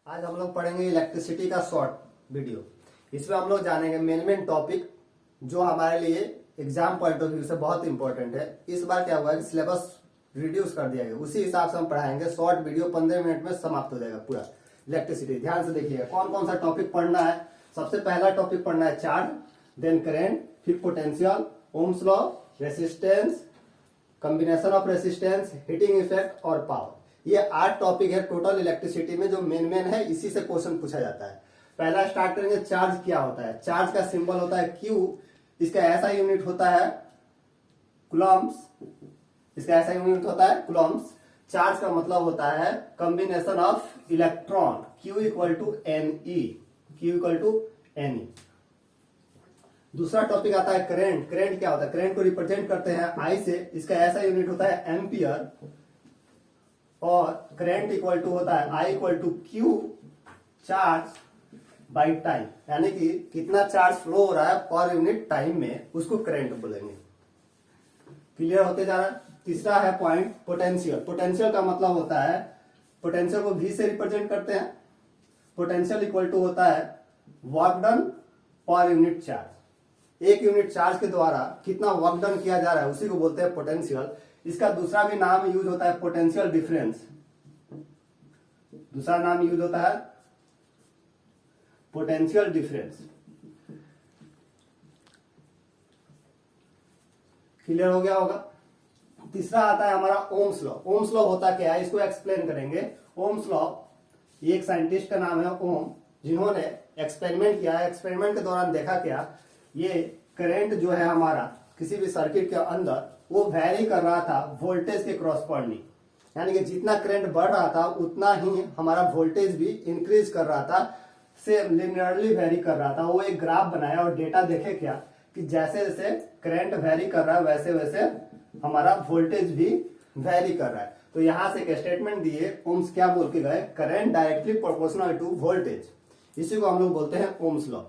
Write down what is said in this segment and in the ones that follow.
आज हम लोग पढ़ेंगे इलेक्ट्रिसिटी का शॉर्ट वीडियो। इसमें हम लोग जानेंगे मेन टॉपिक जो हमारे लिए एग्जाम पॉइंट ऑफ व्यू से बहुत इंपॉर्टेंट है। इस बार क्या हुआ है कि सिलेबस रिड्यूस कर दिया गया, उसी हिसाब से हम पढ़ाएंगे। शॉर्ट वीडियो 15 मिनट में समाप्त हो जाएगा पूरा इलेक्ट्रिसिटी। ध्यान से देखिएगा कौन कौन सा टॉपिक पढ़ना है। सबसे पहला टॉपिक पढ़ना है चार्ज, देन करेंट, फिर potential, Ohm's law, resistance, combination of resistance, heating effect और पावर। ये 8 टॉपिक है टोटल इलेक्ट्रिसिटी में जो मेन है, इसी से क्वेश्चन पूछा जाता है। पहला स्टार्ट करेंगे, चार्ज क्या होता है। चार्ज का सिंबल होता है क्यू, इसका ऐसा यूनिट होता है कूलम्ब्स, इसका ऐसा यूनिट होता है कूलम्ब्स। चार्ज का मतलब होता है combination of electron, Q equal to NE, Q equal to NE। दूसरा टॉपिक आता है करंट। करंट क्या होता है, करंट को रिप्रेजेंट करते हैं I से, इसका ऐसा यूनिट होता है एम्पियर, और करंट इक्वल टू होता है I equal to Q charge by time, यानी कि कितना चार्ज फ्लो हो रहा है पर यूनिट टाइम में, उसको करंट बोलेंगे। क्लियर होते जा रहा है। तीसरा है पॉइंट पोटेंशियल। पोटेंशियल का मतलब होता है, पोटेंशियल को V से रिप्रेजेंट करते हैं। पोटेंशियल इक्वल टू होता है work done per unit charge. एक यूनिट चार्ज के द्वारा कितना वर्क डन किया जा रहा है उसी को बोलते हैं पोटेंशियल। इसका दूसरा भी नाम यूज होता है पोटेंशियल डिफरेंस। दूसरा नाम यूज होता है पोटेंशियल डिफरेंस। क्लियर हो गया होगा। तीसरा आता है हमारा ओम्स लॉ। ओम्स लॉ होता क्या है, इसको एक्सप्लेन करेंगे। ओम्स लॉ, एक साइंटिस्ट का नाम है ओम, जिन्होंने एक्सपेरिमेंट किया है। एक्सपेरिमेंट के दौरान देखा क्या, ये करंट जो है हमारा किसी भी सर्किट के अंदर, वो वैरी कर रहा था वोल्टेज के क्रॉसपॉन्डिंग, यानी कि जितना करंट बढ़ रहा था उतना ही हमारा वोल्टेज भी इंक्रीज कर रहा था, सेम लिनियरली वेरी कर रहा था। वो एक ग्राफ बनाया और डेटा देखे क्या कि जैसे जैसे करंट वेरी कर रहा है वैसे वैसे हमारा वोल्टेज भी वेरी कर रहा है। तो यहां से एक स्टेटमेंट दिए, ओम्स क्या बोल के गए, current directly proportional to voltage. इसी को हम लोग बोलते हैं ओम्स लॉ।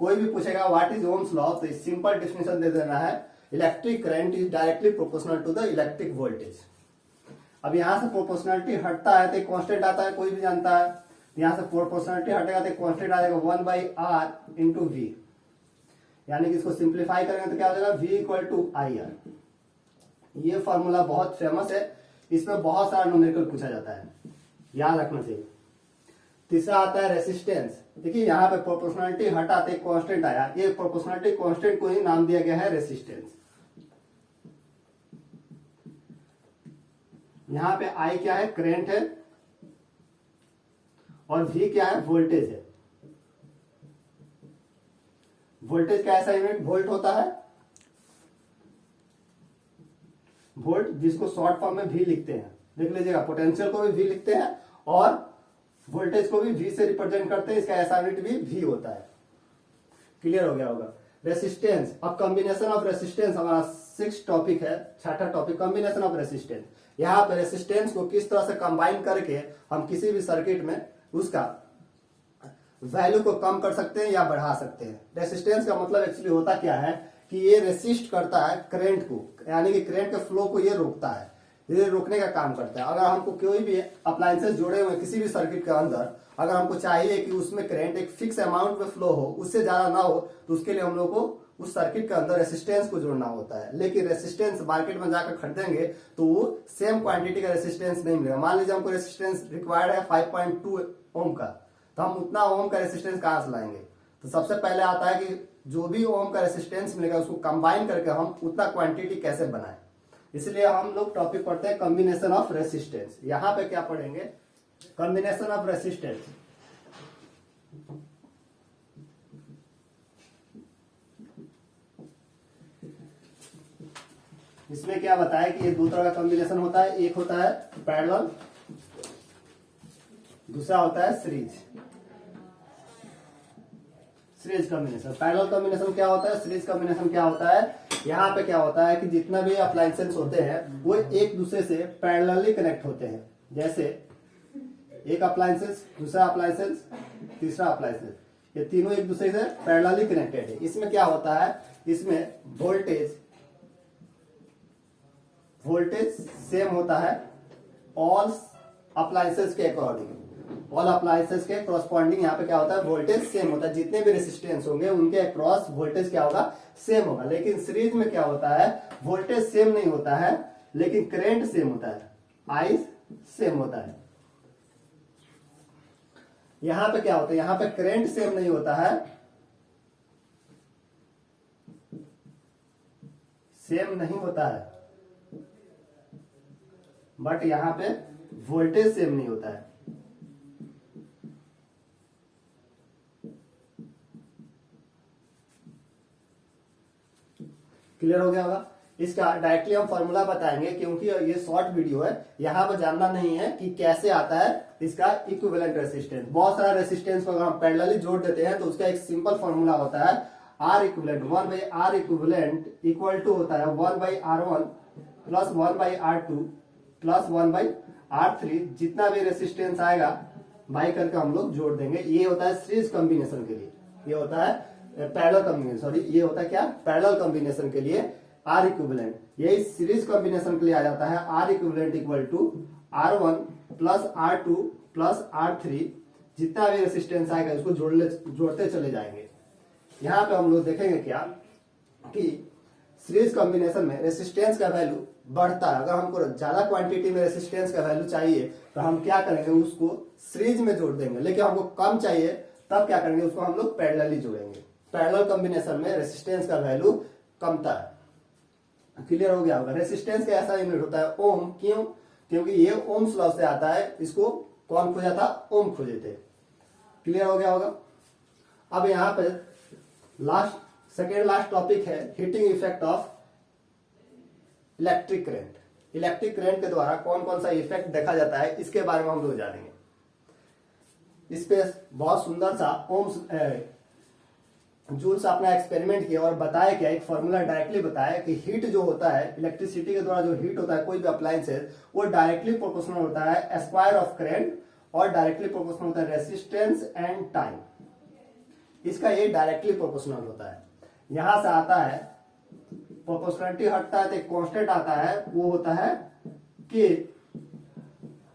कोई भी पूछेगा व्हाट इज ओम्स लॉ, तो सिंपल डेफिनेशन दे देना है, electric current is directly proportional to the electric voltage. अब यहां से प्रोपोर्शनलिटी हटता है तो एक कांस्टेंट आता है, कोई भी जानता है। यहां से प्रोपोर्शनलिटी हटेगा तो कांस्टेंट आ जाएगा 1/r इंटू V, यानी कि इसको सिंप्लीफाई करेंगे तो क्या हो जाएगा, V इक्वल टू IR। ये फॉर्मूला बहुत फेमस है, इसमें बहुत सारा न्यूमेरिकल पूछा जाता है, याद रखना चाहिए। तीसरा आता है रेसिस्टेंस। देखिए यहाँ पे प्रोपोर्शनलिटी हटाते कांस्टेंट आया, ये प्रोपोर्शनलिटी कांस्टेंट को ही नाम दिया गया है रेसिस्टेंस। यहाँ पे I क्या है, करंट है, और V क्या है, वोल्टेज है। वोल्टेज का ऐसा यूनिट वोल्ट होता है, वोल्ट, जिसको शॉर्ट फॉर्म में V लिखते हैं। देख लीजिएगा, पोटेंशियल को भी V लिखते हैं और वोल्टेज को भी V से रिप्रेजेंट करते हैं, इसका ऐसा यूनिट भी V होता है। क्लियर हो गया होगा। रेसिस्टेंस, अब कॉम्बिनेशन ऑफ रेसिस्टेंस हमारा 6 टॉपिक है, 6ठा टॉपिक कॉम्बिनेशन ऑफ रेसिस्टेंस। यहाँ पे रेसिस्टेंस को किस तरह से कंबाइन करके हम किसी भी सर्किट में उसका वैल्यू को कम कर सकते हैं या बढ़ा सकते हैं। रेसिस्टेंस का मतलब एक्चुअली होता क्या है कि ये रेसिस्ट करता है करंट को, यानी कि करंट के फ्लो को ये रोकता है, ये रोकने का काम करता है। अगर हमको कोई भी अप्लायंसेस जोड़े हुए किसी भी सर्किट के अंदर, अगर हमको चाहिए कि उसमें करंट एक फिक्स अमाउंट में फ्लो हो, उससे ज्यादा ना हो, तो उसके लिए हम लोग को उस सर्किट के अंदर रेसिस्टेंस को जोड़ना होता है। लेकिन रेसिस्टेंस मार्केट में जाकर खरीदेंगे तो वो सेम क्वांटिटी का रेसिस्टेंस नहीं मिलेगा। मान लीजिए हमको रेसिस्टेंस रिक्वायर्ड है 5.2 ओम का, तो हम उतना ओम का रेसिस्टेंस कहां से लाएंगे। तो सबसे पहले आता है कि जो भी ओम का रेसिस्टेंस मिलेगा उसको कंबाइन करके हम उतना क्वांटिटी कैसे बनाएं। इसलिए हम लोग टॉपिक पढ़ते हैं कॉम्बिनेशन ऑफ रेसिस्टेंस। यहां पे क्या पढ़ेंगे, कॉम्बिनेशन ऑफ रेसिस्टेंस। इसमें क्या बताया कि ये 2 तरह का कॉम्बिनेशन होता है, एक होता है पैरेलल, दूसरा होता है series. Series combination, parallel combination क्या होता है, सीरीज कॉम्बिनेशन क्या होता है। यहाँ पे क्या होता है कि जितना भी अप्लायंसेस होते हैं वो एक दूसरे से पैरेलली कनेक्ट होते हैं। जैसे एक अप्लायंसेस, दूसरा अप्लायंसेस, तीसरा अप्लायंसेस, ये तीनों एक दूसरे से पैरेलली कनेक्टेड है। इसमें क्या होता है, इसमें वोल्टेज सेम होता है ऑल अप्लायंसेस के अकॉर्डिंग। ऑल अप्लायंसेस के क्रॉसपॉन्डिंग यहाँ पे क्या होता है, वोल्टेज सेम होता है। जितने भी रेसिस्टेंस होंगे उनके अक्रॉस वोल्टेज क्या होगा, सेम होगा। लेकिन सीरीज में क्या होता है, वोल्टेज सेम नहीं होता है लेकिन करंट सेम होता है, आई सेम होता है। यहां पे क्या होता है, यहां पे करंट सेम नहीं होता है, सेम नहीं होता है, बट यहां पे वोल्टेज सेम नहीं होता है। क्लियर हो गया होगा। इसका डायरेक्टली हम फॉर्मूला बताएंगे क्योंकि ये शॉर्ट वीडियो है, यहां पर जानना नहीं है कि कैसे आता है इसका इक्विवेलेंट रेसिस्टेंस। बहुत सारा रेसिस्टेंस को अगर हम पैरेलली जोड़ देते हैं तो उसका एक सिंपल फॉर्मूला होता है R equivalent, 1/R equivalent equal to होता है 1/R1 plus 1/R2 plus 1/R3। जितना भी रेसिस्टेंस आएगा बाई करके हम लोग जोड़ देंगे। ये होता है सीरीज कॉम्बिनेशन के लिए, ये होता है पैरेलल कॉम्बिनेशन, सॉरी ये होता है क्या, पैरेलल कॉम्बिनेशन के लिए आर इक्विवेलेंट। यही सीरीज कॉम्बिनेशन के लिए आ जाता है R equivalent equal to R1 plus R2 plus R3। जितना भी रेसिस्टेंस आएगा उसको जोड़ते चले जाएंगे। यहां पे हम लोग देखेंगे क्या कि सीरीज कॉम्बिनेशन में रेसिस्टेंस का वैल्यू बढ़ता है। अगर हमको ज्यादा क्वांटिटी में रेसिस्टेंस का वैल्यू चाहिए तो हम क्या करेंगे, उसको सीरीज में जोड़ देंगे। लेकिन हमको कम चाहिए तब क्या करेंगे, उसको हम लोग पैरेलली जोड़ेंगे। पैरेलल कॉम्बिनेशन में रेसिस्टेंस का वैल्यू कमता है। क्लियर हो गया होगा। रेसिस्टेंस का ऐसा यूनिट होता है ओम। क्यों, क्योंकि ये ओम्स लॉ से आता है। इसको कौन खोजा था, ओम खोजे थे। क्लियर हो गया होगा। अब यहाँ पे सेकेंड लास्ट टॉपिक है heating effect of electric current. Electric current के द्वारा कौन कौन सा इफेक्ट देखा जाता है इसके बारे में हम लोग जानेंगे। इस पे बहुत सुंदर सा ओम्स जूल्स अपना एक्सपेरिमेंट किया और बताया क्या, एक फॉर्मूला डायरेक्टली बताया कि हीट जो होता है, इलेक्ट्रिसिटी के द्वारा जो हीट होता है कोई भी अप्लायंस है, वो डायरेक्टली प्रोपोर्शनल होता है स्क्वायर ऑफ करंट और डायरेक्टली प्रोपोर्शनल होता है रेसिस्टेंस एंड टाइम। इसका ये डायरेक्टली प्रोपोर्शनल होता है। यहां से आता है प्रोपोर्शनलिटी हटता है तो एक कांस्टेंट आता है, वो होता है के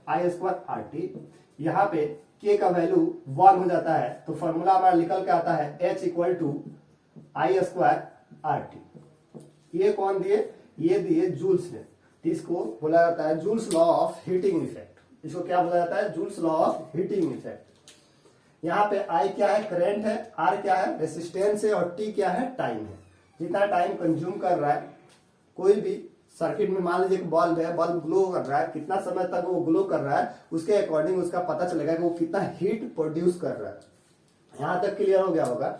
आई स्क्वायर आर टी। यहाँ पे के का वैल्यू 1 हो जाता है तो फॉर्मूला हमारा निकल के आता है H equal to I square R T. ये कौन दिए, ये दिए जूल्स ने। इसको बोला जाता है joules law of heating effect. इसको क्या बोला जाता है, joules law of heating effect. यहाँ पे आई क्या है, करंट है, आर क्या है, रेसिस्टेंस है, और टी क्या है, टाइम है। जितना टाइम कंज्यूम कर रहा है कोई भी सर्किट में, मान लीजिए एक बल्ब है, बल्ब ग्लो कर रहा है, कितना समय तक वो ग्लो कर रहा है उसके अकॉर्डिंग उसका पता चलेगा कि वो कितना हीट प्रोड्यूस कर रहा है। यहां तक क्लियर हो गया होगा।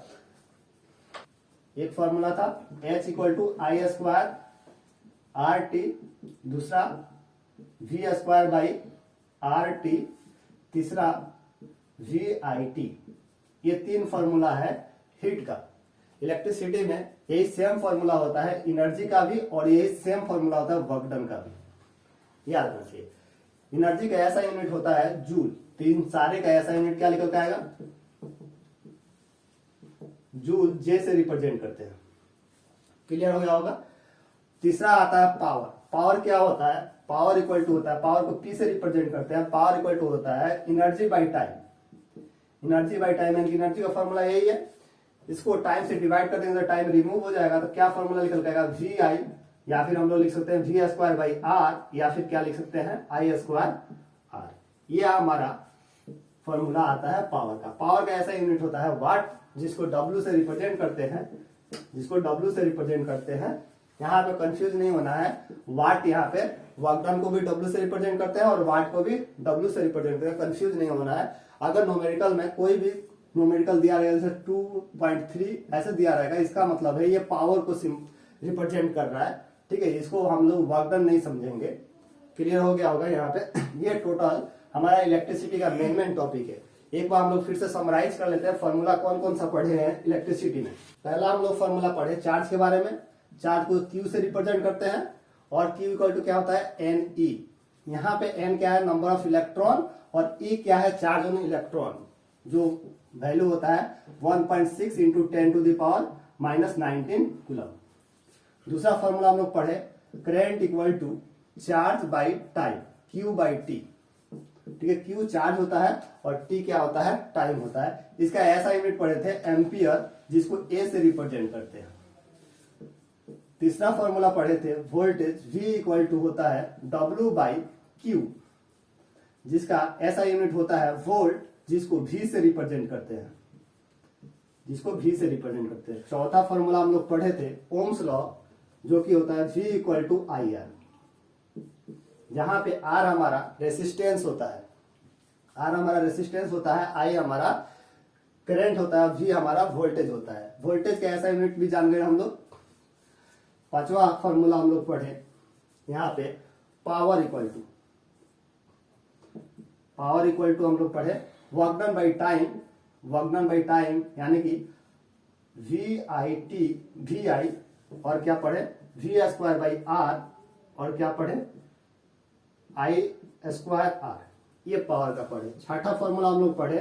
एक फॉर्मूला था H equal to I square R T, दूसरा V square by R T, तीसरा VIT। ये 3 फॉर्मूला है हीट का। इलेक्ट्रिसिटी में यही सेम फॉर्मूला होता है एनर्जी का भी, और यही सेम फॉर्मूला होता है वर्क डन का भी। याद रखिए, एनर्जी का ऐसा यूनिट होता है जूल। तो इन सारे का ऐसा यूनिट क्या निकल के आएगा, जूल जे से रिप्रेजेंट करते हैं। क्लियर हो गया होगा। तीसरा आता है पावर। पावर क्या होता है, पावर इक्वल टू होता है, पावर को पी से रिप्रेजेंट करते हैं। पावर इक्वल टू होता है energy by time. Energy by time यानी एनर्जी का फॉर्मूला यही है। इसको टाइम से डिवाइड कर देंगे तो टाइम रिमूव हो जाएगा, तो क्या फॉर्मूला निकल के आएगा, VI, या फिर हम लोग लिख सकते हैं V स्क्वायर बाई आर, या फिर क्या लिख सकते हैं I स्क्वायर आर। ये हमारा फॉर्मूला आता है पावर का। पावर का ऐसा यूनिट होता है वाट, जिसको W से रिप्रेजेंट करते हैं, जिसको W से रिप्रेजेंट करते हैं। यहाँ पे कंफ्यूज नहीं होना है। वाट यहाँ पे वर्क डन को भी W से रिप्रेजेंट करते हैं और वाट को भी W से रिप्रेजेंट करते हैं। कंफ्यूज नहीं होना है। अगर न्यूमेरिकल में कोई भी न्यूमेरिकल दिया रहेगा जैसे 2.3 ऐसे दिया रहेगा, इसका मतलब है ये पावर को रिप्रेजेंट कर रहा है। ठीक है, इसको हम लोग वर्क डन नहीं समझेंगे। क्लियर हो गया होगा। यहाँ पे ये टोटल हमारा इलेक्ट्रिसिटी का मेन टॉपिक है। एक बार हम लोग फिर से समराइज कर लेते हैं फॉर्मूला कौन कौन सा पढ़े हैं इलेक्ट्रिसिटी में। पहला हम लोग फॉर्मूला पढ़े चार्ज के बारे में। चार्ज को Q से रिप्रेजेंट करते हैं और Q इक्वल टू क्या होता है, Ne। यहाँ पे N क्या है, नंबर ऑफ इलेक्ट्रॉन, और E क्या है, चार्ज ऑन इलेक्ट्रॉन, जो वैल्यू होता है 1.6 into 10 to the power -19 coulomb. दूसरा फॉर्मूला हम लोग पढ़े current equal to charge by time, Q by T. ठीक है, क्यू चार्ज होता है और टी क्या होता है, टाइम होता है। इसका ऐसा यूनिट पढ़े थे एम्पियर, जिसको ए से रिप्रेजेंट करते हैं। तीसरा फॉर्मूला पढ़े थे वोल्टेज V इक्वल टू होता है W बाई क्यू, जिसका ऐसा यूनिट होता है वोल्ट, जिसको V से रिप्रेजेंट करते हैं, जिसको V से रिप्रेजेंट करते हैं। चौथा फॉर्मूला हम लोग पढ़े थे ओम्स लॉ, जो कि होता है V इक्वल टू IR, जहां पे R हमारा रेसिस्टेंस होता है, R हमारा रेसिस्टेंस होता है, I हमारा करंट होता है, V हमारा वोल्टेज होता है। वोल्टेज का ऐसा यूनिट भी जान गए हम लोग। पांचवा फॉर्मूला हम लोग पढ़े यहाँ पे पावर इक्वल टू हम लोग पढ़े वर्क डन बाई टाइम, यानी कि VI और क्या पढ़े V² बाई R, और क्या पढ़े I²R, ये पावर का पढ़े। छठा फॉर्मूला हम लोग पढ़े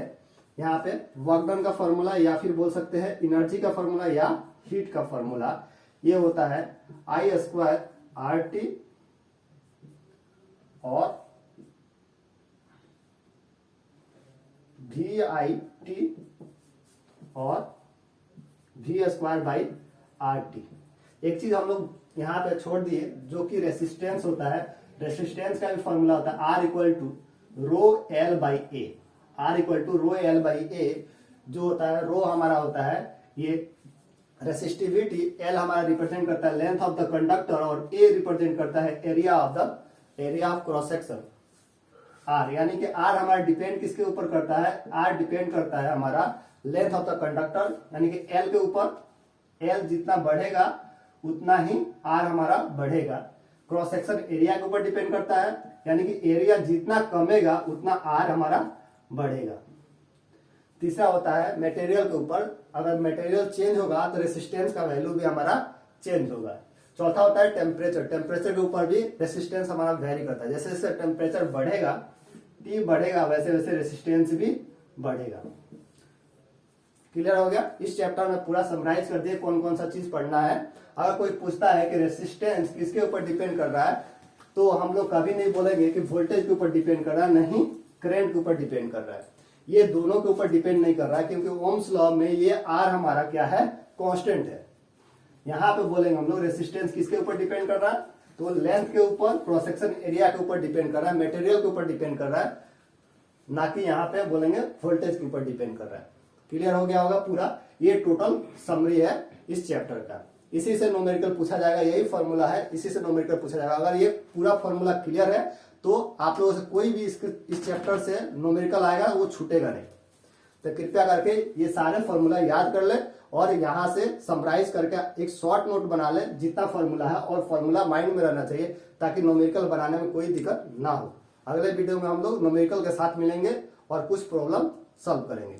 यहाँ पे वर्क डन का फॉर्मूला, या फिर बोल सकते हैं एनर्जी का फॉर्मूला या हीट का फॉर्मूला। ये होता है I²RT और VIT और V² बाई RT। एक चीज हम लोग यहाँ पे छोड़ दिए, जो कि रेसिस्टेंस होता है। रेसिस्टेंस का भी फॉर्मूला होता है R equal to rho L by A. R equal to rho L by A, जो होता है रो हमारा होता है ये रेसिस्टिविटी, L हमारा रिप्रेजेंट करता है लेंथ ऑफ द कंडक्टर, और A रिप्रेजेंट करता है area of cross section R, यानी कि R हमारा डिपेंड किसके ऊपर करता है, R डिपेंड करता है हमारा लेंथ ऑफ द कंडक्टर, यानी कि L के ऊपर। L जितना बढ़ेगा उतना ही R हमारा बढ़ेगा। क्रॉस सेक्शन एरिया के ऊपर डिपेंड करता है, यानी कि एरिया जितना कमेगा उतना R हमारा बढ़ेगा। तीसरा होता है मटेरियल के ऊपर, अगर मटेरियल चेंज होगा तो रेसिस्टेंस का वैल्यू भी हमारा चेंज होगा। चौथा होता है टेम्परेचर के ऊपर भी रेसिस्टेंस हमारा वेरी करता है। जैसे जैसे टेम्परेचर बढ़ेगा, T बढ़ेगा, वैसे वैसे रेसिस्टेंस भी बढ़ेगा। क्लियर हो गया? इस चैप्टर में पूरा समराइज कर दिए कौन कौन सा चीज पढ़ना है। अगर कोई पूछता है कि रेसिस्टेंस किसके ऊपर डिपेंड कर रहा है, तो हम लोग कभी नहीं बोलेंगे कि वोल्टेज के ऊपर डिपेंड कर रहा है, नहीं करंट के ऊपर डिपेंड कर रहा है। ये दोनों के ऊपर डिपेंड नहीं कर रहा है, क्योंकि ओम्स लॉ में ये R हमारा क्या है, कांस्टेंट है। यहाँ पे बोलेंगे हम लोग रेसिस्टेंस किसके ऊपर डिपेंड कर रहा है, तो लेंथ के ऊपर, क्रॉस सेक्शन एरिया के ऊपर डिपेंड कर रहा है, मटेरियल के ऊपर डिपेंड कर रहा है, ना कि यहाँ पे बोलेंगे वोल्टेज के ऊपर डिपेंड कर रहा है। क्लियर हो गया होगा पूरा? ये टोटल समरी है इस चैप्टर का। इसी से न्यूमेरिकल पूछा जाएगा, यही फॉर्मूला है, इसी से न्यूमेरिकल पूछा जाएगा। अगर ये पूरा फॉर्मूला क्लियर है तो आप लोगों से कोई भी इस चैप्टर से न्यूमेरिकल आएगा वो छूटेगा नहीं। तो कृपया करके ये सारे फॉर्मूला याद कर ले और यहाँ से समराइज करके एक शॉर्ट नोट बना ले जितना फॉर्मूला है, और फॉर्मूला माइंड में रहना चाहिए ताकि न्यूमेरिकल बनाने में कोई दिक्कत ना हो। अगले वीडियो में हम लोग न्यूमेरिकल के साथ मिलेंगे और कुछ प्रॉब्लम सॉल्व करेंगे।